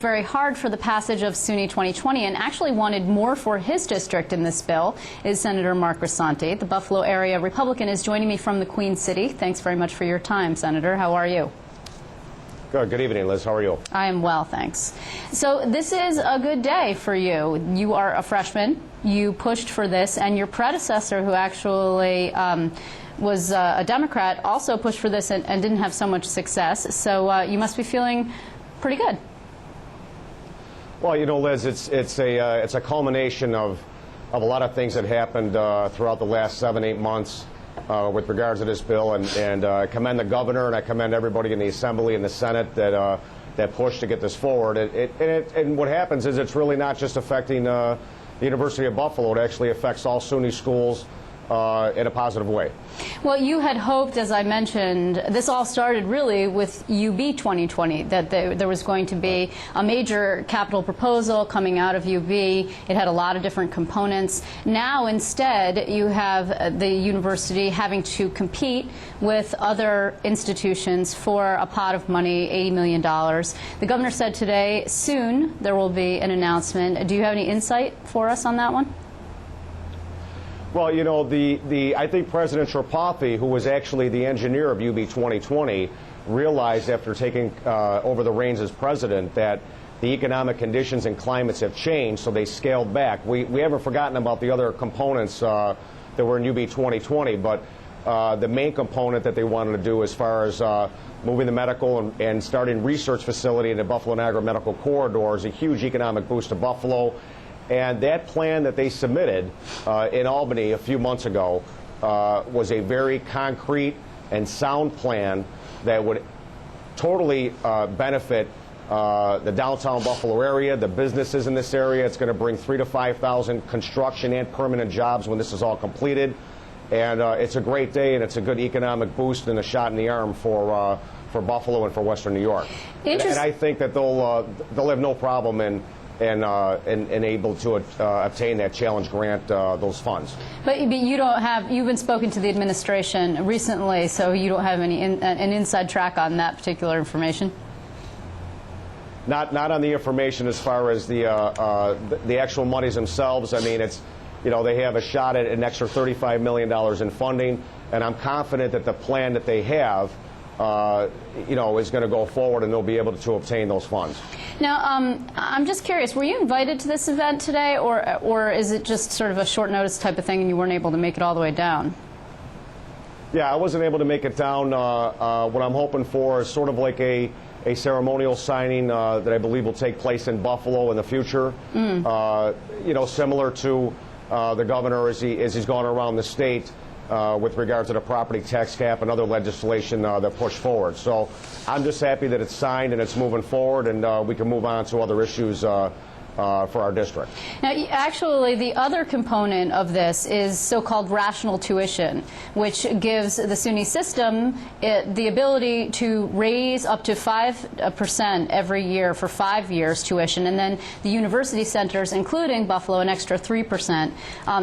Very hard for the passage of SUNY 2020 and actually wanted more for his district in this bill is Senator Mark Grisanti. The Buffalo area Republican is joining me from the Queen City. Thanks very much for your time, Senator. How are you? Good evening, Liz. How are you? I am well, thanks. So this is a good day for you. You are a freshman. You pushed for this, and your predecessor, who actually was a Democrat, also pushed for this and didn't have so much success. So you must be feeling pretty good. Well, you know, Liz, it's a culmination of a lot of things that happened throughout the last 7-8 months with regards to this bill, and I commend the governor and I commend everybody in the Assembly and the Senate that pushed to get this forward. And what happens is it's really not just affecting the University of Buffalo; it actually affects all SUNY schools in a positive way. Well, you had hoped, as I mentioned, this all started really with UB 2020, that there was going to be a major capital proposal coming out of UB. It had a lot of different components. Now, instead, you have the university having to compete with other institutions for a pot of money, $80 million. The governor said today, soon, there will be an announcement. Do you have any insight for us on that one? Well, you know, I think President Tripathi, who was actually the engineer of UB 2020, realized after taking over the reins as president that the economic conditions and climates have changed, so they scaled back. We haven't forgotten about the other components that were in UB 2020, but the main component that they wanted to do as far as moving the medical and starting research facility in the Buffalo-Niagara Medical Corridor is a huge economic boost to Buffalo. And that plan that they submitted in Albany a few months ago was a very concrete and sound plan that would totally benefit the downtown Buffalo area, the businesses in this area. It's going to bring 3,000 to 5,000 construction and permanent jobs when this is all completed. And it's a great day, and it's a good economic boost and a shot in the arm for Buffalo and for Western New York. And I think that they'll have no problem in able to obtain that challenge grant, those funds. But you don't have, you've been spoken to the administration recently, so you don't have any an inside track on that particular information? Not on the information as far as the actual monies themselves. I mean, it's, you know, they have a shot at an extra $35 million in funding, and I'm confident that the plan that they have you know, is going to go forward, and they'll be able to obtain those funds. Now, I'm just curious, were you invited to this event today, or is it just sort of a short notice type of thing and you weren't able to make it all the way down? Yeah, I wasn't able to make it down. What I'm hoping for is sort of like a ceremonial signing that I believe will take place in Buffalo in the future. You know, similar to the governor as he's gone around the state. With regard to the property tax cap and other legislation that pushed forward. So I'm just happy that it's signed and it's moving forward, and we can move on to other issues for our district. Now, actually, the other component of this is so-called rational tuition, which gives the SUNY system the ability to raise up to 5% every year for 5 years tuition, and then the university centers, including Buffalo, an extra 3%.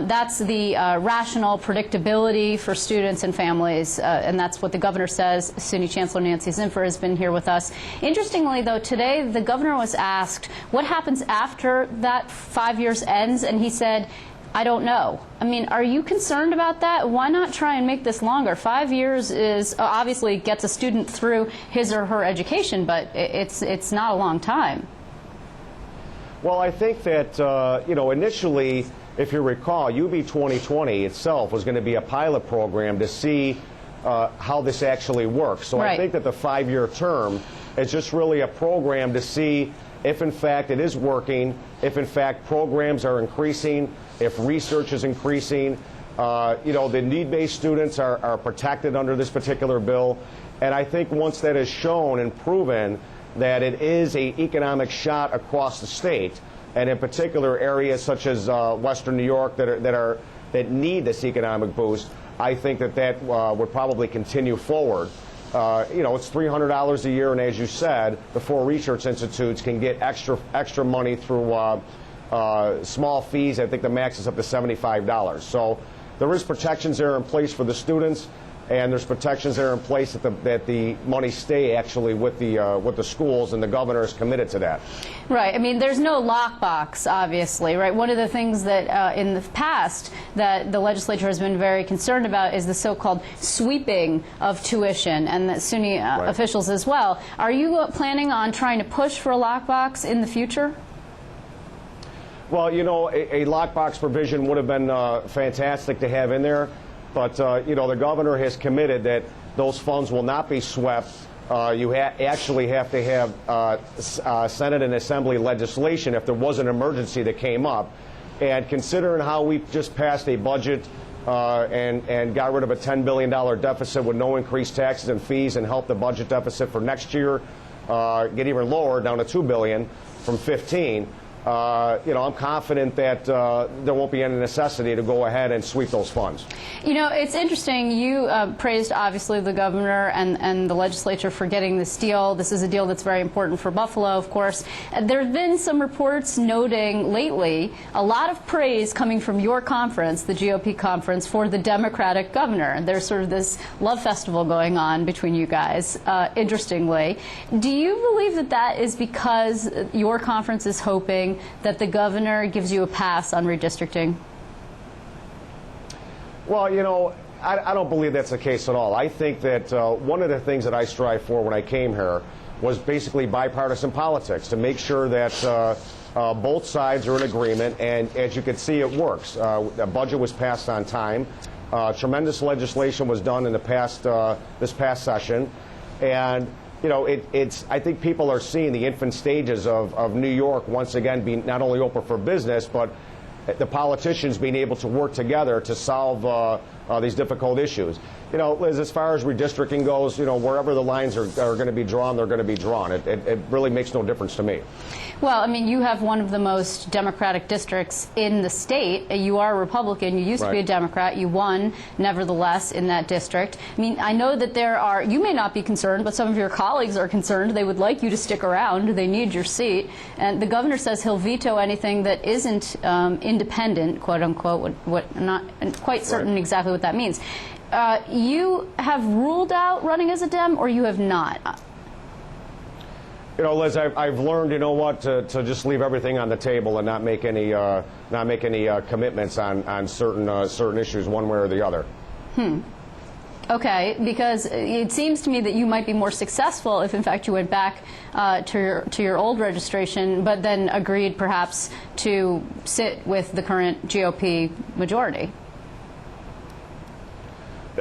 That's the rational predictability for students and families, and that's what the governor says. SUNY Chancellor Nancy Zimpher has been here with us. Interestingly, though, today the governor was asked what happens after that 5 years ends, and he said, I don't know. I mean, are you concerned about that? Why not try and make this longer? 5 years is obviously gets a student through his or her education, but it's not a long time. Well, I think that you know, initially, if you recall, UB 2020 itself was going to be a pilot program to see how this actually works. So I think that the 5-year term is just really a program to see if in fact it is working, if in fact programs are increasing, if research is increasing. You know, the need-based students are protected under this particular bill, and I think once that is shown and proven that it is an economic shot across the state, and in particular areas such as Western New York that need this economic boost, I think that would probably continue forward. You know, it's $300 a year, and as you said, the 4 research institutes can get extra money through small fees. I think the max is up to $75. So there is protections there in place for the students. and there's protections that are in place that the money stay actually with the schools, and the governor is committed to that. Right. I mean, there's no lockbox, obviously, right? One of the things that in the past that the legislature has been very concerned about is the so-called sweeping of tuition, and that SUNY officials as well. Are you planning on trying to push for a lockbox in the future? Well, you know, a lockbox provision would have been fantastic to have in there. But, you know, the governor has committed that those funds will not be swept. You actually have to have Senate and Assembly legislation if there was an emergency that came up. And considering how we just passed a budget and got rid of a $10 billion deficit with no increased taxes and fees and helped the budget deficit for next year get even lower, down to $2 billion from 15, you know, I'm confident that there won't be any necessity to go ahead and sweep those funds. You know, it's interesting. You praised, obviously, the governor and the legislature for getting this deal. This is a deal that's very important for Buffalo, of course. There have been some reports noting lately a lot of praise coming from your conference, the GOP conference, for the Democratic governor. There's sort of this love festival going on between you guys, interestingly. Do you believe that that is because your conference is hoping that the governor gives you a pass on redistricting? Well, you know, I don't believe that's the case at all. I think that one of the things that I strive for when I came here was basically bipartisan politics, to make sure that both sides are in agreement, and as you can see, it works. The budget was passed on time. Tremendous legislation was done in the past, this past session, and you know, I think people are seeing the infant stages of New York once again being not only open for business, but the politicians being able to work together to solve these difficult issues. You know, Liz, as far as redistricting goes, you know, wherever the lines are going to be drawn, they're going to be drawn. It really makes no difference to me. Well, I mean, you have one of the most Democratic districts in the state. You are a Republican. You used to be a Democrat. You won, nevertheless, in that district. I mean, I know that there are, you may not be concerned, but some of your colleagues are concerned. They would like you to stick around. They need your seat. And the governor says he'll veto anything that isn't independent, quote unquote, what not quite certain exactly what that means. You have ruled out running as a Dem, or you have not? You know, Liz, I've learned, you know what, to just leave everything on the table and not make any commitments on certain issues one way or the other. Okay, because it seems to me that you might be more successful if, in fact, you went back to your old registration, but then agreed perhaps to sit with the current GOP majority.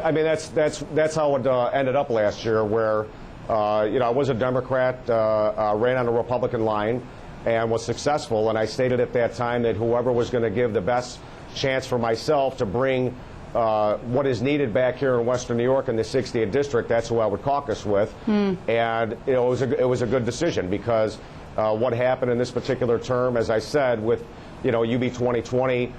I mean, that's how it ended up last year, where you know, I was a Democrat, ran on a Republican line, and was successful. And I stated at that time that whoever was going to give the best chance for myself to bring what is needed back here in Western New York in the 60th district, that's who I would caucus with. And you know, it was a good decision, because what happened in this particular term, as I said, with you know, UB 2020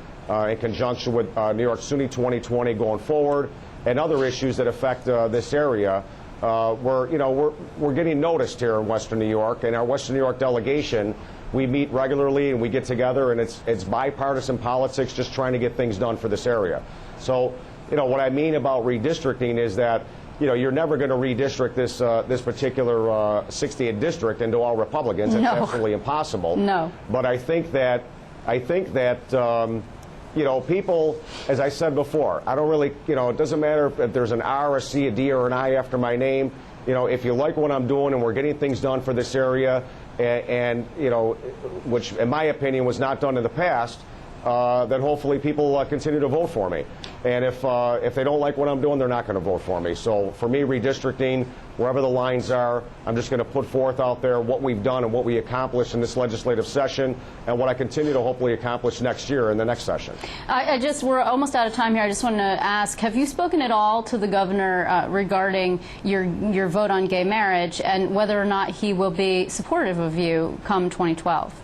in conjunction with New York SUNY 2020 going forward, and other issues that affect this area. We're getting noticed here in Western New York, and our Western New York delegation, we meet regularly and we get together, and it's bipartisan politics, just trying to get things done for this area. So, you know, what I mean about redistricting is that, you know, you're never going to redistrict this particular 60th district into all Republicans. It's absolutely impossible. No. But I think that you know, people, as I said before, I don't really, you know, it doesn't matter if there's an R, a C, a D, or an I after my name. You know, if you like what I'm doing and we're getting things done for this area, and you know, which in my opinion was not done in the past, then hopefully people continue to vote for me. And if they don't like what I'm doing, they're not going to vote for me. So for me, redistricting, wherever the lines are, I'm just going to put forth out there what we've done and what we accomplished in this legislative session, and what I continue to hopefully accomplish next year in the next session. We're almost out of time here. I just want to ask, have you spoken at all to the governor regarding your vote on gay marriage, and whether or not he will be supportive of you come 2012?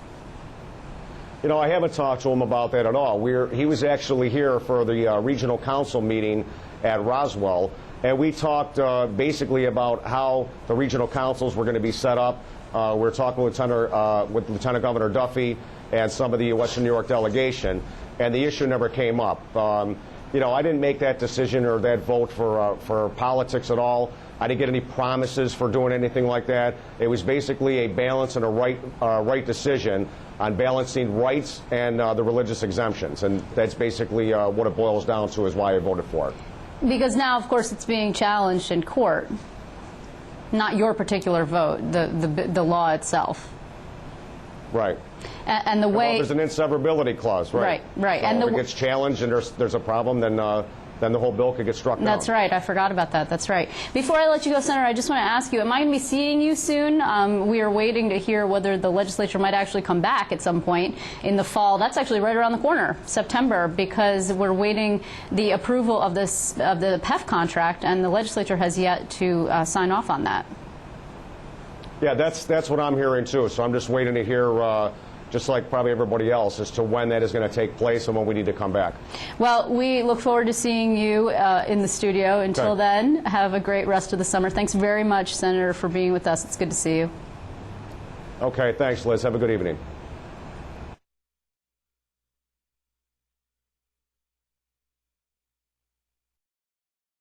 You know, I haven't talked to him about that at all. He was actually here for the regional council meeting at Roswell, and we talked basically about how the regional councils were going to be set up. We were talking with Lieutenant Governor Duffy and some of the Western New York delegation, and the issue never came up. you know, I didn't make that decision or that vote for politics at all. I didn't get any promises for doing anything like that. It was basically a balance and a right decision on balancing rights and the religious exemptions, and that's basically what it boils down to, is why I voted for it. Because now, of course, it's being challenged in court, not your particular vote, the law itself. Right. And the way... Well, there's an inseverability clause, right? Right. So And if it gets challenged and there's a problem, then the whole bill could get struck down. That's right. I forgot about that. That's right. Before I let you go, Senator, I just want to ask you, am I going to be seeing you soon? We are waiting to hear whether the legislature might actually come back at some point in the fall. That's actually right around the corner, September, because we're waiting the approval of the PEF contract, and the legislature has yet to sign off on that. Yeah, that's what I'm hearing too. So I'm just waiting to hear, just like probably everybody else, as to when that is going to take place and when we need to come back. Well, we look forward to seeing you in the studio. Until then, have a great rest of the summer. Thanks very much, Senator, for being with us. It's good to see you. Okay, thanks, Liz. Have a good evening.